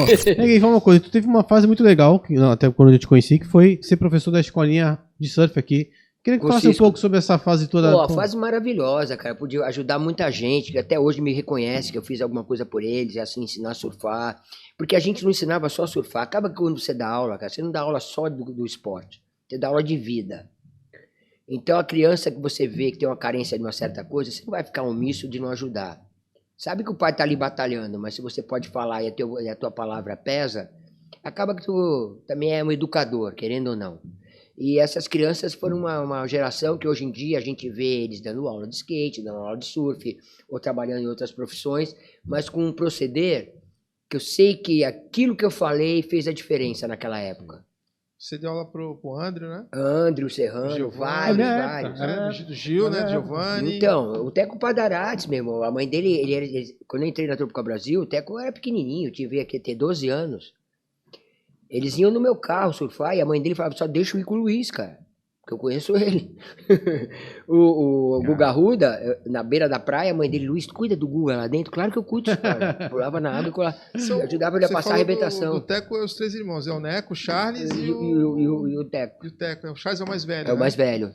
Neguinho, fala uma coisa, tu teve uma fase muito legal, até quando eu te conheci, que foi ser professor da escolinha de surf aqui. Queria que falasse um pouco sobre essa fase toda. Pô, a fase maravilhosa, cara. Podia ajudar muita gente, que até hoje me reconhece que eu fiz alguma coisa por eles, assim, ensinar a surfar. Porque a gente não ensinava só a surfar. Acaba que quando você dá aula, cara, você não dá aula só do esporte. Você dá aula de vida. Então a criança que você vê que tem uma carência de uma certa coisa, você não vai ficar omisso de não ajudar. Sabe que o pai tá ali batalhando, mas se você pode falar e a tua palavra pesa, acaba que tu também é um educador, querendo ou não. E essas crianças foram uma geração que hoje em dia a gente vê eles dando aula de skate, dando aula de surf, ou trabalhando em outras profissões, mas com um proceder que eu sei que aquilo que eu falei fez a diferença naquela época. Você deu aula pro André, né? André, Serrano, vários. Gil, né? Giovanni. Então, o Teco Padarates, meu irmão, a mãe dele, quando eu entrei na Tropical Brasil, o Teco era pequenininho, eu tive aqui ter 12 anos. Eles iam no meu carro surfar e a mãe dele falava, só deixa eu ir com o Luiz, cara, porque eu conheço ele. o Guga Arruda, na beira da praia, a mãe dele, Luiz, cuida do Guga lá dentro? Claro que eu cuido, cara. Pulava na água e ajudava ele a passar a arrebentação. O Teco é os três irmãos, é o Neco, o Charles e o Teco. E o Teco, o Charles é o mais velho, É o mais velho.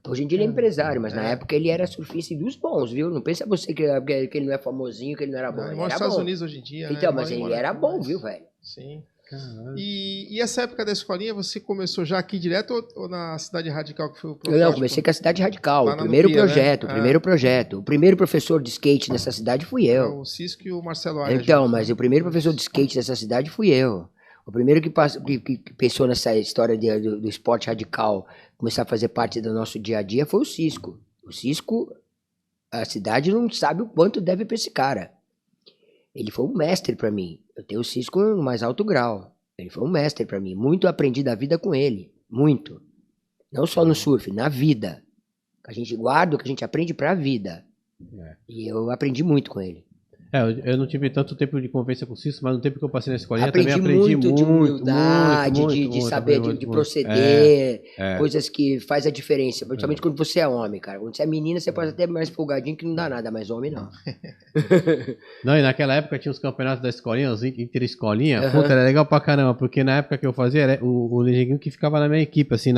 Hoje em dia ele é empresário, mas na época ele era surfista dos bons, viu? Não pensa você que ele não é famosinho, que ele não era bom. Ele mora nos Estados Unidos hoje em dia, então, né? Mas ele era bom, viu, velho? Sim. E essa época da escolinha, você começou já aqui direto ou na Cidade Radical que foi o projeto? Não, comecei com a Cidade Radical, o primeiro projeto. O primeiro professor de skate nessa cidade fui eu. O Cisco e o Marcelo Arias. Então, mas o primeiro professor de skate dessa cidade fui eu. O primeiro que pensou nessa história do esporte radical, começar a fazer parte do nosso dia a dia, foi o Cisco. O Cisco, a cidade não sabe o quanto deve pra esse cara. Ele foi um mestre para mim. Eu tenho o Cisco no mais alto grau. Ele foi um mestre para mim. Muito aprendi da vida com ele. Muito. Não só no surf, na vida. A gente guarda o que a gente aprende pra vida. E eu aprendi muito com ele. Eu não tive tanto tempo de convivência com o Cício, mas no tempo que eu passei na escolinha aprendi também aprendi muito de humildade, de saber, de proceder, coisas que faz a diferença, principalmente quando você é homem, cara. Quando você é menina, você pode até mais folgadinho que não dá nada, mas homem não. Não, e naquela época tinha os campeonatos da escolinha, os interescolinha, puta, era legal pra caramba, porque na época que eu fazia, era o Neguinho que ficava na minha equipe, assim,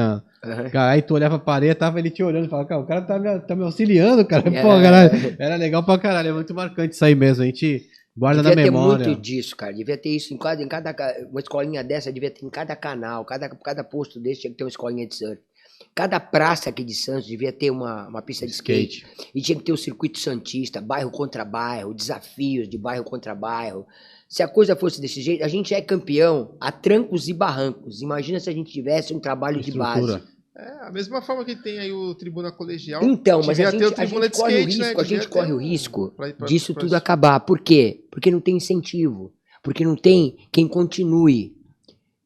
cara, aí tu olhava pra parede, tava ele te olhando e falava, cara, o cara tá me auxiliando, cara. Pô, caralho, era legal pra caralho, é muito marcante isso aí mesmo. A gente guarda na memória. Devia ter muito disso, cara. Devia ter isso em cada uma escolinha dessa, devia ter em cada canal, cada posto desse tinha que ter uma escolinha de surf. Cada praça aqui de Santos devia ter uma pista de skate. E tinha que ter o circuito santista, bairro contra bairro, desafios de bairro contra bairro. Se a coisa fosse desse jeito, a gente é campeão a trancos e barrancos. Imagina se a gente tivesse um trabalho de base. A mesma forma que tem aí o Tribuna Colegial. Então, mas a gente corre o risco disso tudo acabar. Por quê? Porque não tem incentivo. Porque não tem quem continue.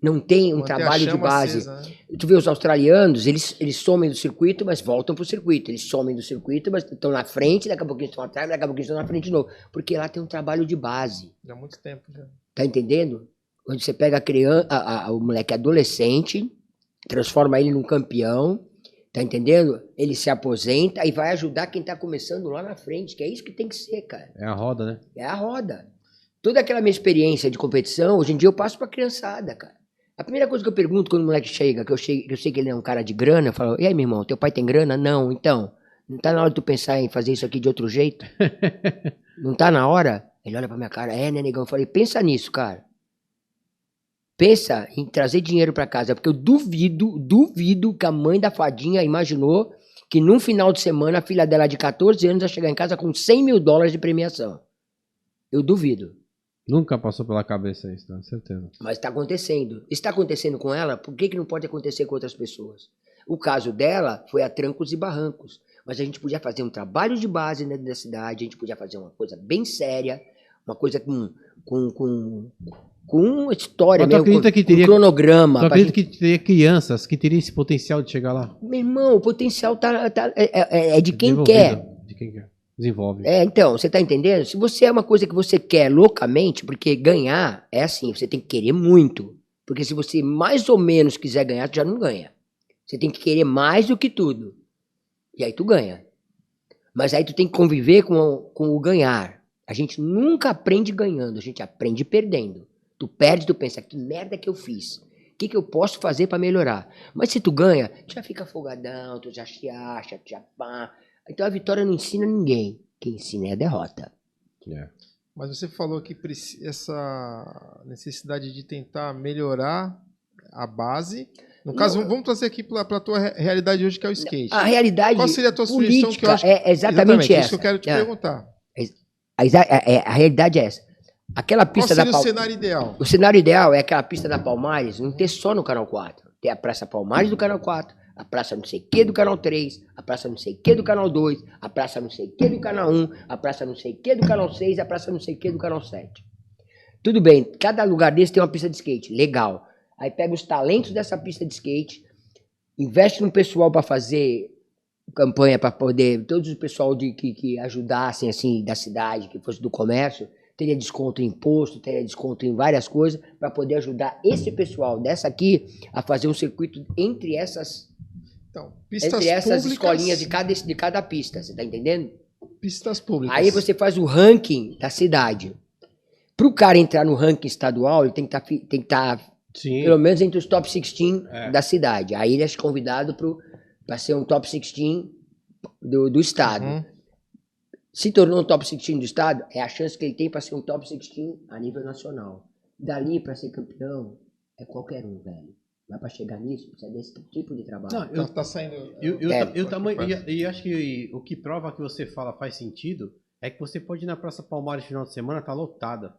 Não tem um trabalho de base. Acesa, né? Tu vê os australianos, eles somem do circuito, mas voltam pro circuito. Eles somem do circuito, mas estão na frente, daqui a pouco eles estão atrás, daqui a pouco eles estão na frente de novo. Porque lá tem um trabalho de base. Já há muito tempo já. Tá entendendo? Quando você pega a criança, o moleque adolescente, transforma ele num campeão, tá entendendo? Ele se aposenta e vai ajudar quem tá começando lá na frente, que é isso que tem que ser, cara. É a roda, né? É a roda. Toda aquela minha experiência de competição, hoje em dia eu passo pra criançada, cara. A primeira coisa que eu pergunto quando o moleque chega, que eu sei que ele é um cara de grana, eu falo, e aí, meu irmão, teu pai tem grana? Não, então, não tá na hora de tu pensar em fazer isso aqui de outro jeito? Não tá na hora? Ele olha pra minha cara, né, negão? Eu falei, pensa nisso, cara. Pensa em trazer dinheiro para casa, porque eu duvido que a mãe da fadinha imaginou que num final de semana a filha dela de 14 anos ia chegar em casa com $100 mil de premiação. Eu duvido. Nunca passou pela cabeça isso, com certeza. Mas está acontecendo. Está acontecendo com ela, por que não pode acontecer com outras pessoas? O caso dela foi a trancos e barrancos. Mas a gente podia fazer um trabalho de base dentro da cidade, a gente podia fazer uma coisa bem séria, uma coisa com uma história mesmo, com cronograma. Tu acredita que teria crianças que teriam esse potencial de chegar lá? Meu irmão, o potencial é de quem quer. De quem quer. Desenvolve. Então, você tá entendendo? Se você é uma coisa que você quer loucamente, porque ganhar é assim, você tem que querer muito. Porque se você mais ou menos quiser ganhar, tu já não ganha. Você tem que querer mais do que tudo. E aí tu ganha. Mas aí tu tem que conviver com o ganhar. A gente nunca aprende ganhando, a gente aprende perdendo. Tu perde, tu pensa, que merda que eu fiz? O que eu posso fazer para melhorar? Mas se tu ganha, tu já fica folgadão, tu já se acha, tu já pá. Então a vitória não ensina ninguém. Quem ensina é a derrota. Mas você falou que essa necessidade de tentar melhorar a base. No caso, vamos trazer aqui para a tua realidade hoje, que é o skate. A realidade Qual seria a tua sugestão? Que eu acho é exatamente essa. Isso que eu quero te perguntar. A realidade é essa. Aquela pista Qual seria o cenário ideal? O cenário ideal é aquela pista da Palmares não ter só no Canal 4. Ter a Praça Palmares do Canal 4, a Praça não sei o que do Canal 3, a Praça não sei o que do Canal 2, a Praça não sei o que do Canal 1, a Praça não sei o que do Canal 6, a Praça não sei o que do Canal 7. Tudo bem, cada lugar desse tem uma pista de skate, legal. Aí pega os talentos dessa pista de skate, investe no pessoal para fazer campanha, para poder, todos o pessoal que ajudassem assim da cidade, que fosse do comércio, teria desconto em imposto, teria desconto em várias coisas, para poder ajudar esse pessoal dessa aqui a fazer um circuito entre essas, escolinhas de cada pista, você tá entendendo? Pistas públicas. Aí você faz o ranking da cidade. Para o cara entrar no ranking estadual, ele tem que estar pelo menos entre os top 16 da cidade. Aí ele é convidado para ser um top 16 do estado. Uhum. Se tornou um top 16 do estado, é a chance que ele tem para ser um top 16 a nível nacional. Dali para ser campeão, é qualquer um, velho. Mas para chegar nisso, precisa desse tipo de trabalho. Não, tá saindo... E acho que o que prova que você fala faz sentido é que você pode ir na Praça Palmares no final de semana, tá lotada.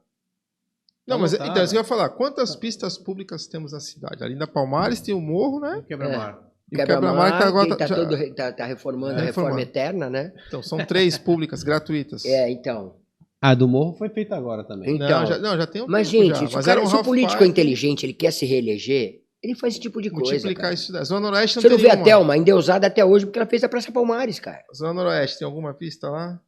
Não, mas então, você vai falar, quantas pistas públicas temos na cidade? Ali na Palmares tem o Morro, né? O Quebra-Mar. E o Quebra-Mar que agora tá reformando a reforma eterna, né? Então, são 3 públicas gratuitas. Então. A do Morro foi feita agora também. Então, já tem um mas, tempo gente, se o político é inteligente, ele quer se reeleger, ele faz esse tipo de coisa. Multiplicar isso daí. Zona Noroeste não tem. Você não vê a Thelma endeusada até hoje porque ela fez a Praça Palmares, cara. Zona Noroeste, tem alguma pista lá?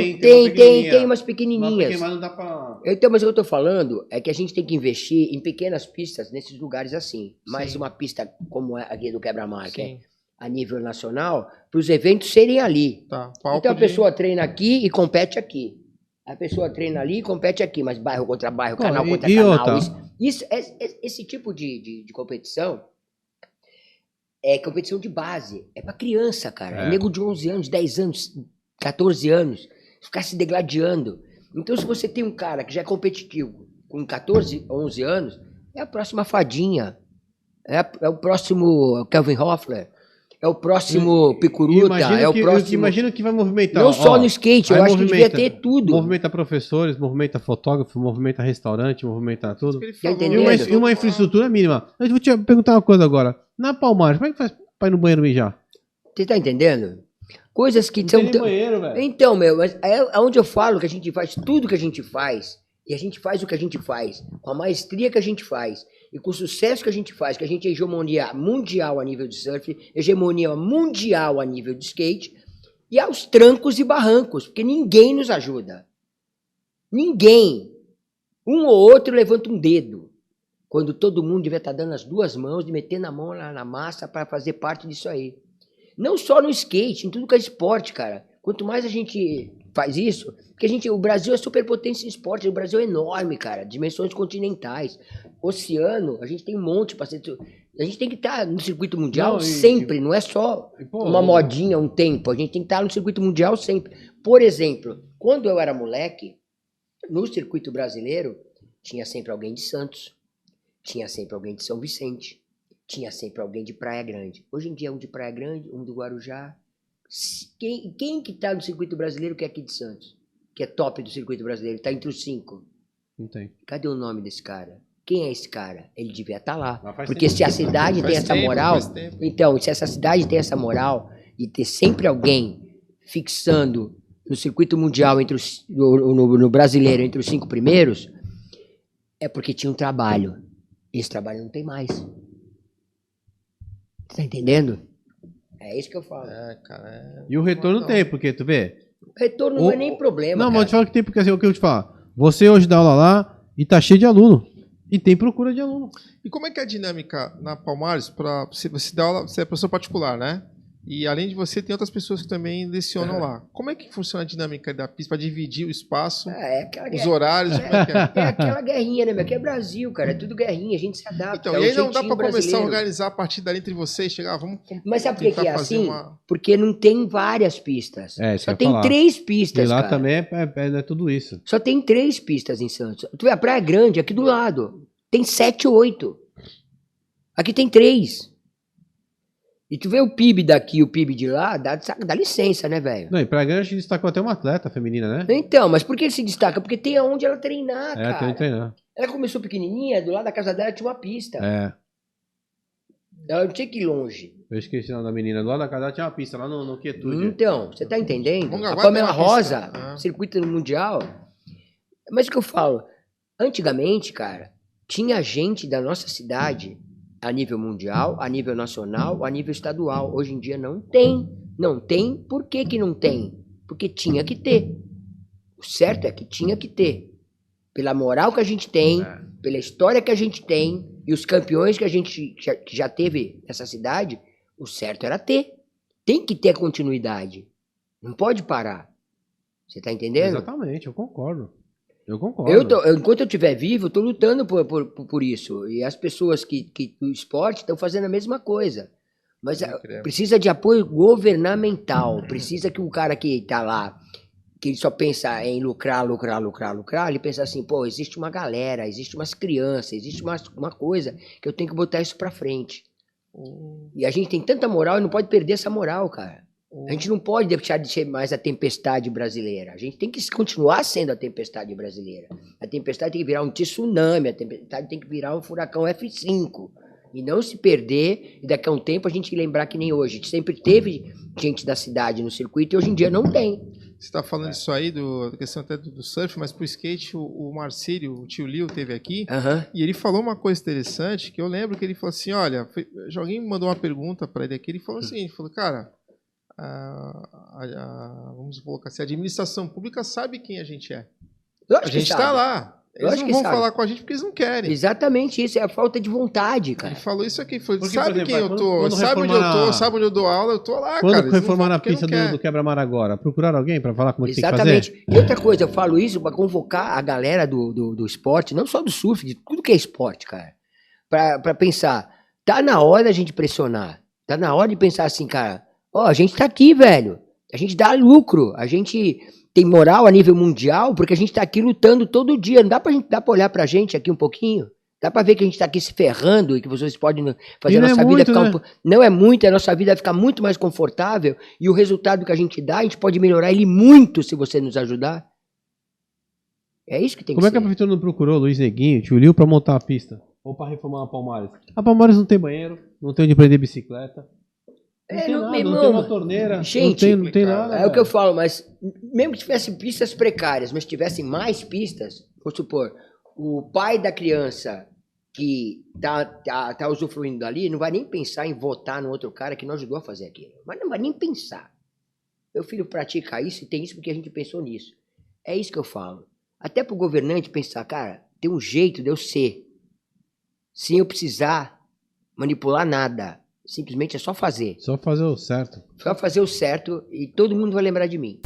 Tem umas pequenininhas. Mas não dá pra... Então, mas o que eu tô falando é que a gente tem que investir em pequenas pistas nesses lugares assim. Mais uma pista como aqui do Quebra-Mar, que é a nível nacional, para os eventos serem ali. Tá, então a pessoa treina aqui e compete aqui. A pessoa treina ali e compete aqui, mas bairro contra bairro, canal contra canal. Esse tipo de competição é competição de base. É para criança, cara. É nego de 11 anos, 10 anos, 14 anos, ficar se degladiando. Então, se você tem um cara que já é competitivo, com 14, 11 anos, é a próxima Fadinha, é o próximo Kelvin Hoffler, é o próximo Picuruta, é o próximo... Imagina que vai movimentar... Não só no skate, eu acho que devia ter tudo. Movimenta professores, movimenta fotógrafo, movimenta restaurante, movimenta tudo. Tá entendendo? E uma infraestrutura mínima. Eu vou te perguntar uma coisa agora. Na Palmares, como é que faz pra ir no banheiro mijar? Você tá entendendo? Coisas que são... banheiro, velho. Então, mas é onde eu falo que a gente faz tudo que a gente faz, e a gente faz o que a gente faz, com a maestria que a gente faz, e com o sucesso que a gente faz, que a gente é hegemonia mundial a nível de surf, hegemonia mundial a nível de skate, e aos trancos e barrancos, porque ninguém nos ajuda. Ninguém. Um ou outro levanta um dedo, quando todo mundo devia estar dando as duas mãos, de meter na mão lá na massa para fazer parte disso aí. Não só no skate, em tudo que é esporte, cara. Quanto mais a gente faz isso, porque o Brasil é superpotência em esporte, o Brasil é enorme, cara, dimensões continentais. Oceano, a gente tem um monte para ser... A gente tem que estar no circuito mundial sempre, não é só uma modinha, um tempo. A gente tem que estar no circuito mundial sempre. Por exemplo, quando eu era moleque, no circuito brasileiro, tinha sempre alguém de Santos, tinha sempre alguém de São Vicente, tinha sempre alguém de Praia Grande. Hoje em dia é um de Praia Grande, um do Guarujá. Quem que tá no circuito brasileiro que é aqui de Santos? Que é top do circuito brasileiro, tá entre os 5. Não tem. Cadê o nome desse cara? Quem é esse cara? Ele devia estar lá. Porque se a cidade tem essa moral... Então, se essa cidade tem essa moral e ter sempre alguém fixando no circuito mundial, no brasileiro, entre os 5 primeiros, é porque tinha um trabalho. Esse trabalho não tem mais. Tá entendendo? É isso que eu falo. Cara, e o retorno tem, porque tu vê... O retorno não é nem problema, não, mas eu te falo que tem, porque assim, o que eu te falo. Você hoje dá aula lá e tá cheio de aluno. E tem procura de aluno. E como é que é a dinâmica na Palmares para você dar aula, você é professor particular, né? E além de você, tem outras pessoas que também lecionam lá. Como é que funciona a dinâmica da pista para dividir o espaço, os horários? Como é que é? É aquela guerrinha, né, meu? Aqui é Brasil, cara. É tudo guerrinha, a gente se adapta. Então, e aí não dá para começar a organizar a partir dali entre vocês, chegar, vamos. Mas sabe por que é assim? Porque não tem várias pistas. Só tem 3 pistas. E lá cara. também é tudo isso. Só tem 3 pistas em Santos. Tu vê, a Praia Grande, aqui do lado, tem 7 ou 8. Aqui tem 3. E tu vê o PIB daqui e o PIB de lá, dá licença, né, velho? Não, e Praia Grande destacou até uma atleta feminina, né? Então, mas por que ele se destaca? Porque tem aonde ela treinar, cara. Tem onde treinar. Ela começou pequenininha, do lado da casa dela tinha uma pista. Ela não tinha que ir longe. Eu esqueci o nome da menina. Do lado da casa dela tinha uma pista, lá no Quietude. Então, você tá entendendo? A Pamela Rosa, circuito mundial. Mas o que eu falo? Antigamente, cara, tinha gente da nossa cidade... a nível mundial, a nível nacional, a nível estadual. Hoje em dia não tem. Não tem, por que que não tem? Porque tinha que ter. O certo é que tinha que ter. Pela moral que a gente tem, pela história que a gente tem, e os campeões que a gente já teve nessa cidade, o certo era ter. Tem que ter continuidade. Não pode parar. Você tá entendendo? Exatamente, eu concordo. Eu concordo. Enquanto eu estiver vivo, eu tô lutando por isso. E as pessoas que do esporte estão fazendo a mesma coisa. Mas precisa de apoio governamental. Precisa que o cara que tá lá, que ele só pensa em lucrar, ele pensa assim, pô, existe uma galera, existe umas crianças, existe uma coisa que eu tenho que botar isso pra frente. E a gente tem tanta moral e não pode perder essa moral, cara. A gente não pode deixar de ser mais a tempestade brasileira. A gente tem que continuar sendo a tempestade brasileira. A tempestade tem que virar um tsunami, a tempestade tem que virar um furacão F5. E não se perder, e daqui a um tempo a gente lembrar que nem hoje. A gente sempre teve gente da cidade no circuito e hoje em dia não tem. Você está falando isso aí, da questão até do surf, mas pro skate, o Marcílio, o tio Lio, teve aqui, e ele falou uma coisa interessante, que eu lembro que ele falou assim, olha, alguém me mandou uma pergunta para ele aqui, ele falou assim, cara... vamos colocar assim, a administração pública sabe quem a gente é. A gente está lá. Eles não vão falar com a gente porque eles não querem. Exatamente isso, é a falta de vontade, cara. Ele falou isso aqui, falou, porque, sabe quem eu tô, sabe onde eu tô, sabe onde eu dou aula, eu tô lá, quando cara. Quando reformaram a pista do Quebra-Mar agora, procuraram alguém para falar como é que tem que fazer? Exatamente. E outra coisa, eu falo isso para convocar a galera do esporte, não só do surf, de tudo que é esporte, cara, para pensar, tá na hora da gente pressionar, tá na hora de pensar assim, cara, a gente tá aqui, velho. A gente dá lucro. A gente tem moral a nível mundial porque a gente tá aqui lutando todo dia. Não dá pra olhar pra gente aqui um pouquinho? Dá pra ver que a gente tá aqui se ferrando e que vocês podem fazer a nossa vida ficar Não é muito, a nossa vida vai ficar muito mais confortável e o resultado que a gente dá, a gente pode melhorar ele muito se você nos ajudar. É isso que tem que ser. Como é que a prefeitura não procurou o Luiz Neguinho, tio Lio, pra montar a pista? Ou pra reformar a Palmares? A Palmares não tem banheiro, não tem onde prender bicicleta. Não tem uma torneira, gente, não tem nada. É o que eu falo, mas mesmo que tivessem pistas precárias, mas tivessem mais pistas, vamos supor, o pai da criança que tá usufruindo dali não vai nem pensar em votar no outro cara que não ajudou a fazer aquilo. Mas não vai nem pensar. Meu filho pratica isso e tem isso porque a gente pensou nisso. É isso que eu falo. Até pro governante pensar, cara, tem um jeito de eu ser, sem eu precisar manipular nada. Simplesmente é só fazer. Só fazer o certo. Só fazer o certo e todo mundo vai lembrar de mim.